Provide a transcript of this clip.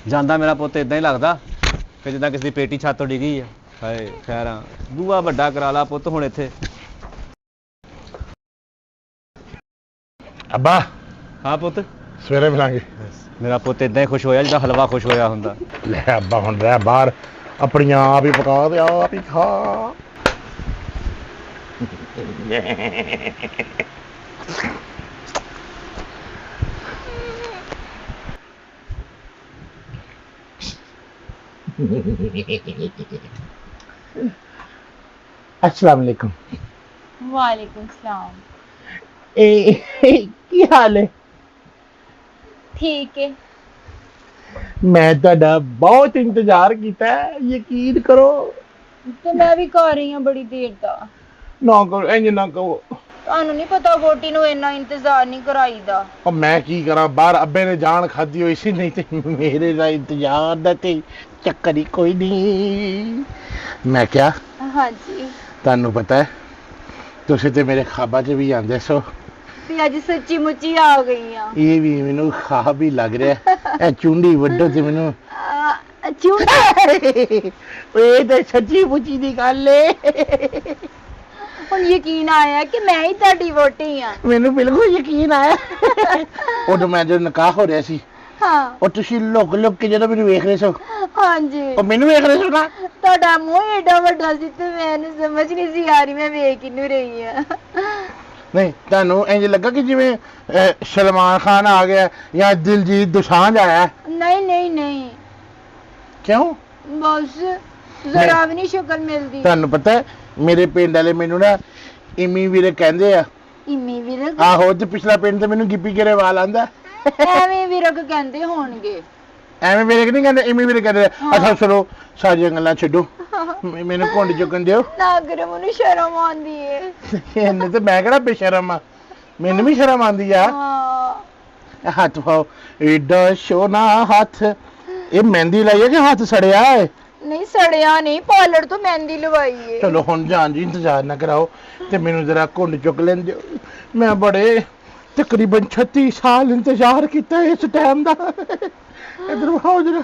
ਜਾਂਦਾ ਮੇਰਾ ਪੁੱਤ ਇਦਾਂ ਹੀ ਲੱਗਦਾ ਕਿ ਜਿੱਦਾਂ ਕਿਸੇ ਦੀ ਪੇਟੀ ਛੱਤ ਤੋਂ ਡਿੱਗੀ ਆ। ਹਾਏ ਖੈਰਾਂ ਬੂਆ ਵੱਡਾ ਕਰਾ ਲਾ ਪੁੱਤ ਹੁਣ ਇੱਥੇ। ਅੱਬਾ ਹਾਂ ਪੁੱਤ। ਸਵੇਰੇ ਮਿਲਾਂਗੇ। ਮੇਰਾ ਪੁੱਤ ਇਦਾਂ ਹੀ ਖੁਸ਼ ਹੋਇਆ ਜਿੱਦਾਂ ਹਲਵਾ ਖੁਸ਼ ਹੋਇਆ ਹੁੰਦਾ। ਲੈ ਅੱਬਾ ਹੁਣ ਰਹਿ ਬਾਹਰ, ਆਪਣੀਆਂ ਆਪ ਹੀ ਪਕਾ ਤੇ ਆਪ ਹੀ ਖਾ। अस्सलाम वालेकुम। वालेकुम सलाम। की हाल है? ठीक है। मैं ਤੁਹਾਡਾ बहुत इंतजार ਕੀਤਾ है, यकीन करो। ਤੇ ਮੈਂ ਵੀ ਕਰ ਰਹੀ ਹਾਂ ਬੜੀ ਦੇਰ ਦਾ। ਨਾ ਕਰੋ, ਇੰਜ ਨਾ ਕਹੋ। ਤੁਹਾਨੂੰ ਨਹੀਂ ਪਤਾ ਵੋਟੀ ਨੂੰ ਇੰਨਾ ਇੰਤਜ਼ਾਰ ਨਹੀਂ ਕਰਾਈਦਾ। ਉਹ ਮੈਂ ਕੀ ਕਰਾਂ, ਬਾਹਰ ਅੱਬੇ ਨੇ ਜਾਨ ਖਾਦੀ ਹੋਈ ਸੀ, ਨਹੀਂ ਤੇ ਮੇਰੇ ਦਾ ਇੰਤਜ਼ਾਰ ਦਾ ਤੇ ਚੱਕਰ ਹੀ ਕੋਈ ਨਹੀਂ। ਮੈਂ ਕਿਹਾ ਹਾਂਜੀ ਤੁਹਾਨੂੰ ਪਤਾ ਹੈ ਤੁਸੀਂ ਤੇ ਮੇਰੇ ਖਾਬਾਂ 'ਚ ਵੀ ਆਉਂਦੇ ਸੋ, ਤੇ ਅੱਜ ਸੱਚੀ ਮੁੱਚੀ ਆ ਗਈ ਆ। ਇਹ ਵੀ ਮੈਨੂੰ ਖਾਬ ਹੀ ਲੱਗ ਰਿਹਾ। ਇਹ ਚੁੰਡੀ ਵੱਡੋ ਤੇ ਮੈਨੂੰ ਇਹ ਤੇ ਸੱਚੀ ਮੁੱਚੀ ਦੀ ਗੱਲ ਏ। ਹੁਣ ਯਕੀਨ ਆਇਆ ਕਿ ਮੈਂ ਹੀ ਤੁਹਾਡੀ ਵੋਟੀ ਆ। ਮੈਨੂੰ ਬਿਲਕੁਲ ਯਕੀਨ ਆਇਆ। ਉਦੋਂ ਮੈਂ ਜਦੋਂ ਨਿਕਾਹ ਹੋ ਰਿਹਾ ਸੀ, ਹਾਂ ਉਹ ਤੁਸੀਂ ਲੁੱਕ ਲੁੱਕ ਕੇ ਜਦੋਂ ਮੈਨੂੰ ਵੇਖ ਰਹੇ ਸੋ, ਹਾਂਜੀ ਉਹ ਮੈਨੂੰ ਵੇਖ ਰਹੇ ਸੋ ਨਾ। ਤੁਹਾਡਾ ਮੂੰਹ ਏਡਾ ਵੱਡਾ ਸੀ ਤੇ ਮੈਨੂੰ ਸਮਝ ਨਹੀਂ ਸੀ ਆ ਰਹੀ ਮੈਂ ਵੇਖ ਕਿਹਨੂੰ ਰਹੀ ਆ। ਨਹੀਂ ਤੁਹਾਨੂੰ ਇੰਜ ਲੱਗਾ ਕਿ ਜਿਵੇਂ ਸਲਮਾਨ ਖਾਨ ਆ ਗਿਆ ਜਾਂ ਦਿਲਜੀਤ ਦੋਸਾਂਝ ਆਇਆ? ਨਹੀਂ ਨਹੀਂ ਨਹੀਂ, ਕਿਉਂ? ਬਸ ਜ਼ਰਾ ਵੀ ਨਹੀਂ ਸ਼ਕਲ ਮਿਲਦੀ। ਤੁਹਾਨੂੰ ਪਤਾ ਹੈ ਮੇਰੇ ਪਿੰਡ ਵਾਲੇ ਮੈਨੂੰ ਨਾ ਇਮੀ ਵੀਰੇ ਕਹਿੰਦੇ ਆ। ਇਮੀ ਵੀਰਕ? ਆਹੋ, ਤੇ ਪਿਛਲਾ ਪਿੰਡ ਤੇ ਮੈਨੂੰ ਗਿੱਪੀ ਗਰੇਵਾਲ ਆਂਦਾ। ਐਵੇਂ ਵੀਰਕ ਕਹਿੰਦੇ ਹੋਣਗੇ। ਐਵੇਂ ਵੀਰੇ ਨਹੀਂ ਕਹਿੰਦੇ, ਇਮੀ ਵੀਰੇ ਕਹਿੰਦੇ। ਅੱਛਾ ਚਲੋ ਸਾਰੀਆਂ ਗੱਲਾਂ ਛੱਡੋ, ਮੈਨੂੰ ਘੁੰਡ ਚੁੱਕਣ ਦਿਓ। ਨਾ ਕਰੇ, ਮੈਨੂੰ ਸ਼ਰਮ ਆਉਂਦੀ ਏ। ਇਹਨੇ ਤੇ ਮੈਂ ਕਿਹੜਾ ਬੇਸ਼ਰਮ ਆ, ਮੈਨੂੰ ਵੀ ਸ਼ਰਮ ਆਉਂਦੀ ਆ। ਹਾਂ ਹੱਥ ਪਾਓ, ਏਡਾ ਸੋਹਣਾ ਹੱਥ। ਇਹ ਮਹਿੰਦੀ ਲਾਈ ਹੈ ਕਿ ਹੱਥ ਸੜਿਆ ਹੈ? ਨਹੀਂ ਸੜਿਆ ਨਹੀਂ, ਪਾਰਲਰ ਤੋਂ ਮਹਿੰਦੀ ਲਵਾਈ ਏ। ਚਲੋ ਹੁਣ ਜਾਣ ਜੀ, ਇੰਤਜ਼ਾਰ ਨਾ ਕਰਾਓ ਤੇ ਮੈਨੂੰ ਜ਼ਰਾ ਘੁੰਡ ਚੁੱਕ ਲੈਣ ਦਿਓ। ਮੈਂ ਬੜੇ ਤਕਰੀਬਨ 36 ਸਾਲ ਇੰਤਜ਼ਾਰ ਕੀਤਾ ਇਸ ਟਾਈਮ ਦਾ। ਇਧਰ ਆਓ ਜਰਾ।